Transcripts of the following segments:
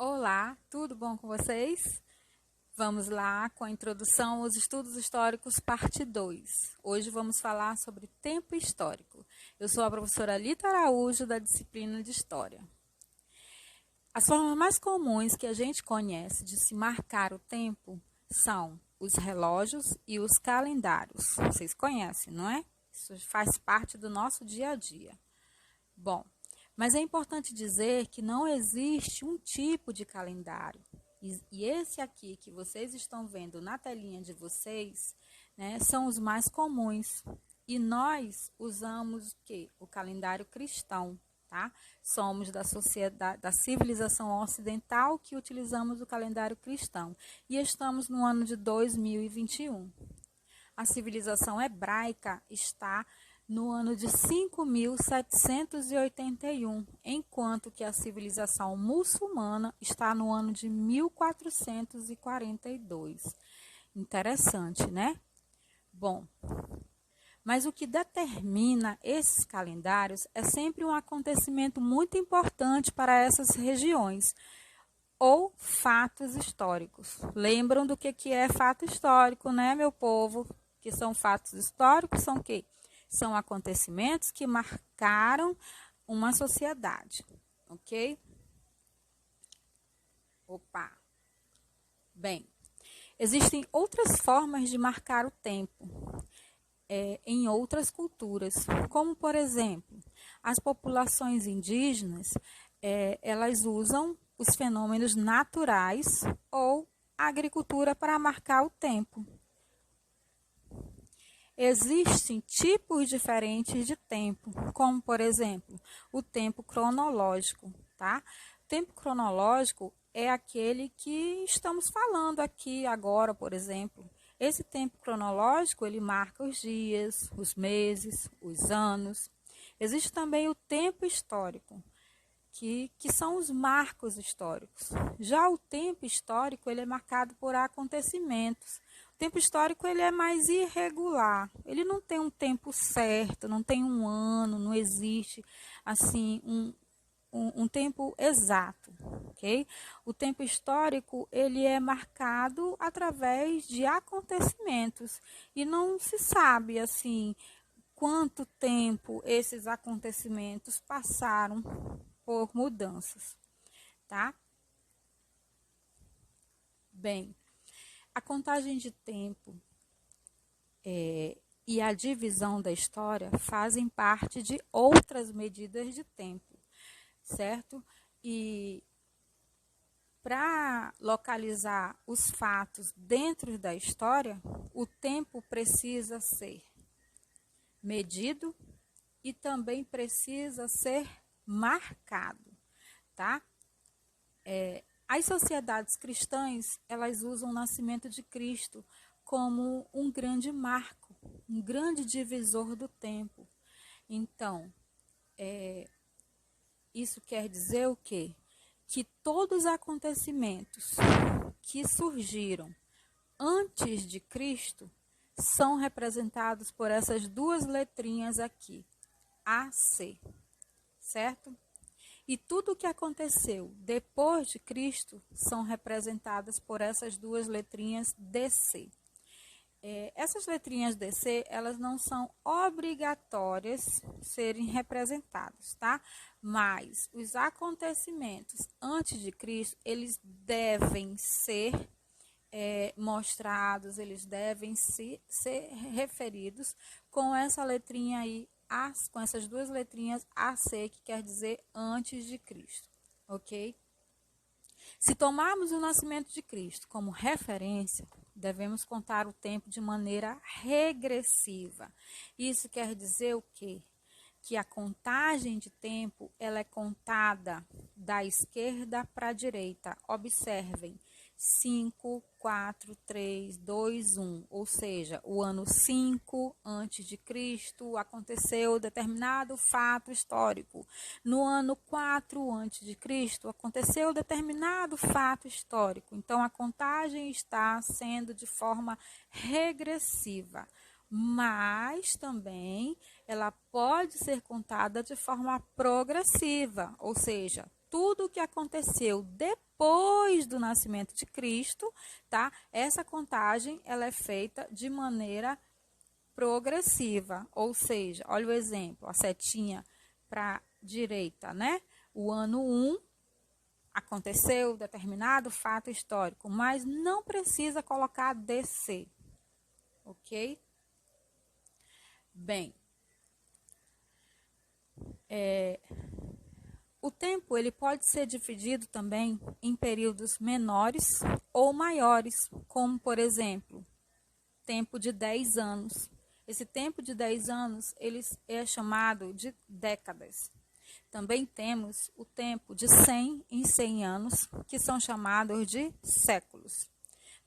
Olá, tudo bom com vocês? Vamos lá com a introdução aos estudos históricos, parte 2. Hoje vamos falar sobre tempo histórico. Eu sou a professora Lita Araújo, da disciplina de História. As formas mais comuns que a gente conhece de se marcar o tempo são os relógios e os calendários. Vocês conhecem, não é? Isso faz parte do nosso dia a dia. Bom, mas é importante dizer que não existe um tipo de calendário. E esse aqui que vocês estão vendo na telinha de vocês, né, são os mais comuns. E nós usamos o quê? O calendário cristão, tá? Somos da sociedade, da civilização ocidental que utilizamos o calendário cristão. E estamos no ano de 2021. A civilização hebraica está no ano de 5.781, enquanto que a civilização muçulmana está no ano de 1442. Interessante, né? Bom, mas o que determina esses calendários é sempre um acontecimento muito importante para essas regiões, ou fatos históricos. Lembram do que é fato histórico, né, meu povo? Que são fatos históricos, são o quê? São acontecimentos que marcaram uma sociedade, ok? Opa! Bem, existem outras formas de marcar o tempo em outras culturas, como, por exemplo, as populações indígenas, elas usam os fenômenos naturais ou a agricultura para marcar o tempo. Existem tipos diferentes de tempo, como, por exemplo, o tempo cronológico, tá? O tempo cronológico é aquele que estamos falando aqui agora, por exemplo. Esse tempo cronológico, ele marca os dias, os meses, os anos. Existe também o tempo histórico, que são os marcos históricos. Já o tempo histórico, ele é marcado por acontecimentos. O tempo histórico, ele é mais irregular. Ele não tem um tempo certo, não tem um ano, não existe assim um tempo exato, ok? O tempo histórico, ele é marcado através de acontecimentos e não se sabe assim quanto tempo esses acontecimentos passaram por mudanças, tá? Bem, a contagem de tempo e a divisão da história fazem parte de outras medidas de tempo, certo? E para localizar os fatos dentro da história, o tempo precisa ser medido e também precisa ser marcado, tá? As sociedades cristãs, elas usam o nascimento de Cristo como um grande marco, um grande divisor do tempo. Então, isso quer dizer o quê? Que todos os acontecimentos que surgiram antes de Cristo são representados por essas duas letrinhas aqui, AC, certo? E tudo o que aconteceu depois de Cristo são representadas por essas duas letrinhas DC. Essas letrinhas DC, elas não são obrigatórias serem representadas, tá? Mas os acontecimentos antes de Cristo, eles devem ser mostrados, eles devem ser referidos com essa letrinha aí, com essas duas letrinhas AC, que quer dizer antes de Cristo, ok? Se tomarmos o nascimento de Cristo como referência, devemos contar o tempo de maneira regressiva. Isso quer dizer o quê? Que a contagem de tempo, ela é contada da esquerda para a direita. Observem, 5, 4, 3, 2, 1, ou seja, o ano 5 antes de Cristo aconteceu determinado fato histórico. No ano 4 antes de Cristo aconteceu determinado fato histórico. Então a contagem está sendo de forma regressiva, mas também ela pode ser contada de forma progressiva, ou seja, tudo o que aconteceu depois do nascimento de Cristo, tá? Essa contagem, ela é feita de maneira progressiva, ou seja, olha o exemplo, a setinha para a direita, né? O ano 1 aconteceu determinado fato histórico, mas não precisa colocar DC, ok? Bem, o tempo ele pode ser dividido também em períodos menores ou maiores, como por exemplo, tempo de 10 anos. Esse tempo de 10 anos ele é chamado de décadas. Também temos o tempo de 100 em 100 anos, que são chamados de séculos.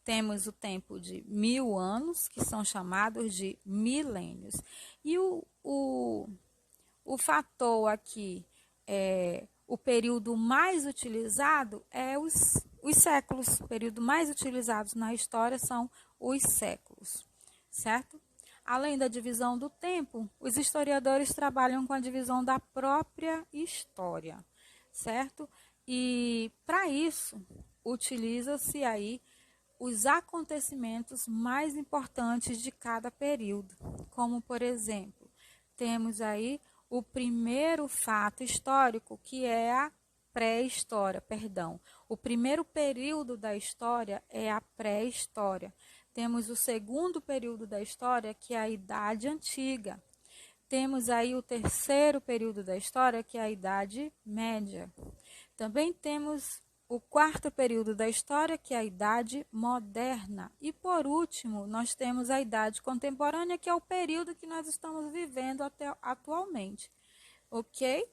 Temos o tempo de 1000 anos, que são chamados de milênios. E o fator aqui, o período mais utilizado é os séculos. O período mais utilizado na história são os séculos, certo? Além da divisão do tempo, os historiadores trabalham com a divisão da própria história, certo? E para isso, utiliza-se aí os acontecimentos mais importantes de cada período, como por exemplo, temos aí o primeiro fato histórico, que é a pré-história, perdão. O primeiro período da história é a pré-história. Temos o segundo período da história, que é a Idade Antiga. Temos aí o terceiro período da história, que é a Idade Média. Também temos o quarto período da história, que é a Idade Moderna. E por último, nós temos a Idade Contemporânea, que é o período que nós estamos vivendo até atualmente. Ok?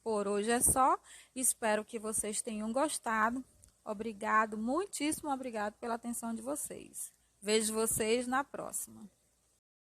Por hoje é só. Espero que vocês tenham gostado. Obrigado, muitíssimo obrigado pela atenção de vocês. Vejo vocês na próxima.